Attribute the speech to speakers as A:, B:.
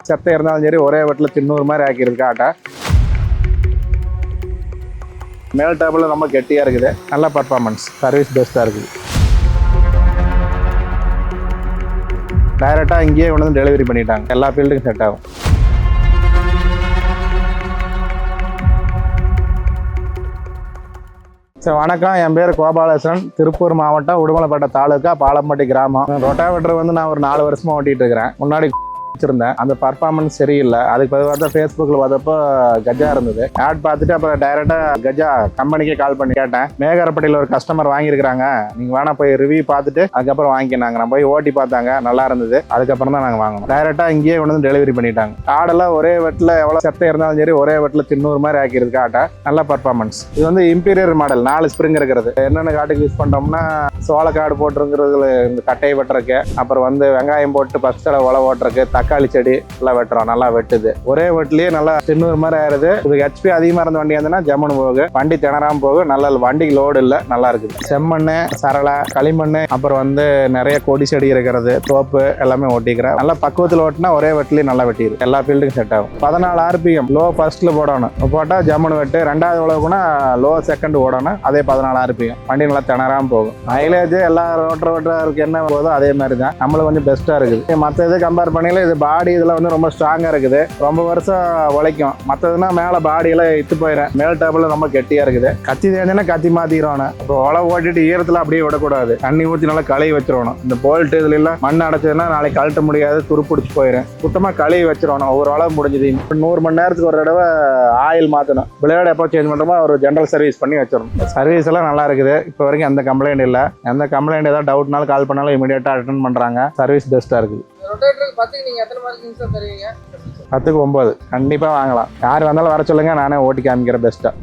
A: செத்தை இருந்தாலும் சரி ஒரே வெட்டில் தின்னூறு மாதிரி ஆக்கியிருக்கு ஆட்டை. மேல் டேபிள் ரொம்ப கெட்டியாக இருக்குது. நல்ல பர்ஃபார்மன்ஸ், சர்வீஸ் பெஸ்ட்டாக இருக்குது. டைரெக்டாக இங்கேயே கொண்டு வந்து டெலிவரி பண்ணிட்டாங்க. எல்லா ஃபீல்டுக்கும் செட் ஆகும். சார் வணக்கம், என் பேர் கோபாலகிருஷ்ணன். திருப்பூர் மாவட்டம் உடுமலைப்பேட்டை தாலுக்கா பாலம்பட்டி கிராமம். ரொட்டாவேட்டர் வந்து நான் ஒரு 4 வருஷமா ஓட்டிட்டு இருக்கிறேன். முன்னாடி வச்சிருந்தேன், அந்த பர்ஃபார்மன்ஸ் சரியில்லை. அதுக்கு பதில் பார்த்தா ஃபேஸ்புக்கில் பார்த்தப்போ கஜா இருந்தது. ஆட் பார்த்துட்டு அப்புறம் டைரெக்டாக கஜா கம்பெனிக்கே கால் பண்ணி கேட்டேன். மேகரப்பட்டியில் ஒரு கஸ்டமர் வாங்கியிருக்கிறாங்க, நீங்கள் வேணா போய் ரிவ்யூ பார்த்துட்டு அதுக்கப்புறம் வாங்கிக்கினாங்க. நான் போய் ஓட்டி பார்த்தாங்க, நல்லா இருந்தது. அதுக்கப்புறம் தான் நாங்கள் வாங்கினோம். டைரெக்டாக இங்கேயே கொண்டு வந்து டெலிவரி பண்ணிட்டாங்க. ஆடெல்லாம் ஒரே வெட்டில் எவ்வளோ செத்தை இருந்தாலும் சரி ஒரே வெட்டில் தின்னூறு மாதிரி ஆக்கியிருக்கு ஆட்டை. நல்ல பர்ஃபார்மன்ஸ். இது வந்து இம்பீரியர் மாடல், 4 ஸ்ப்ரிங் இருக்கிறது. என்னென்ன காட்டுக்கு யூஸ் பண்ணுறோம்னா சோளக்காடு போட்டுருங்கிறது இந்த கட்டையை வெட்டுறக்கு, அப்புறம் வந்து வெங்காயம் போட்டு ஃபர்ஸ்ட் உழை ஓட்டுறக்கு, தக்காளி செடி எல்லாம் வெட்டுறோம். நல்லா வெட்டுது. ஒரே வெட்டிலேயே நல்லா தின்னூறு மாதிரி ஆயிருது. இதுக்கு ஹெச்பி அதிகமாக இருந்த வண்டி இருந்ததுன்னா ஜம்முன்னு போகும், வண்டி திணறாம போகும். நல்ல வண்டிக்கு லோடு இல்லை, நல்லா இருக்குது. செம்மண், சரளை, களிமண், அப்புறம் வந்து நிறைய கொடி செடி இருக்கிறது, தோப்பு எல்லாமே ஓட்டிக்கிறேன். நல்லா பக்குவத்தில் ஓட்டினா ஒரே வெட்டிலேயே நல்லா வெட்டிடும். எல்லா ஃபீல்டுக்கும் செட் ஆகும். 14 RPM லோ ஃபர்ஸ்ட்ல போடணும். போட்டால் ஜம்முன்னு வெட்டு. 2வது உழவுக்குன்னா லோ செகண்ட் ஓடணும். அதே 14 RPM. வண்டி நல்லா திணறாம போகும். மைலேஜ் எல்லா ரோட்டருக்கு என்ன போதும் அதே மாதிரி தான். நம்மளுக்கு கொஞ்சம் பெஸ்ட்டாக இருக்குது. மற்ற இது கம்பேர் பண்ணல இது பாடி இதில் வந்து ரொம்ப ஸ்ட்ராங்காக இருக்குது. ரொம்ப வருஷம் உழைக்கும். மற்றதுன்னா மேலே பாடியெல்லாம் இட்டு போயிடும். மேல் டேபிள் ரொம்ப கெட்டியாக இருக்குது. கத்தி தேஞ்சுன்னா கத்தி மாற்றிக்கிறோணும். இப்போ உழவு ஓட்டிட்டு ஈரத்தில் அப்படியே விடக்கூடாது. தண்ணி ஊற்றி நல்லா கழுவி வச்சிடணும். இந்த போல்ட் இதுல எல்லாம் மண் அடைச்சதுன்னா நாளைக்கு கழட்ட முடியாது, துருப்பிடிச்சு போயிடும். சுத்தமாக கழுவி வச்சிடணும். ஒவ்வொரு உழவு முடிஞ்சது 100 மணி நேரத்துக்கு ஒரு தடவை ஆயில் மாற்றணும். பிளேடு எப்போ சேஞ்ச் பண்ணுறோமோ ஒரு ஜென்ரல் சர்வீஸ் பண்ணி வச்சிடணும். சர்வீஸ் எல்லாம் நல்லா இருக்குது. இப்போ வரைக்கும் எந்த கம்ப்ளைண்ட் இல்லை. எந்த கம்ப்ளைண்ட் ஏதாவது டவுட்னாலும் கால் பண்ணாலும் இமீடியட்டாக அட்டென்ட் பண்ணுறாங்க. சர்வீஸ் பெஸ்ட்டாக இருக்குது. 10க்கு 9 கண்டிப்பாக வாங்கலாம். யார் வந்தாலும் வர சொல்லுங்க, நானே ஓட்டி காமிக்கிறேன் பெஸ்ட்டாக.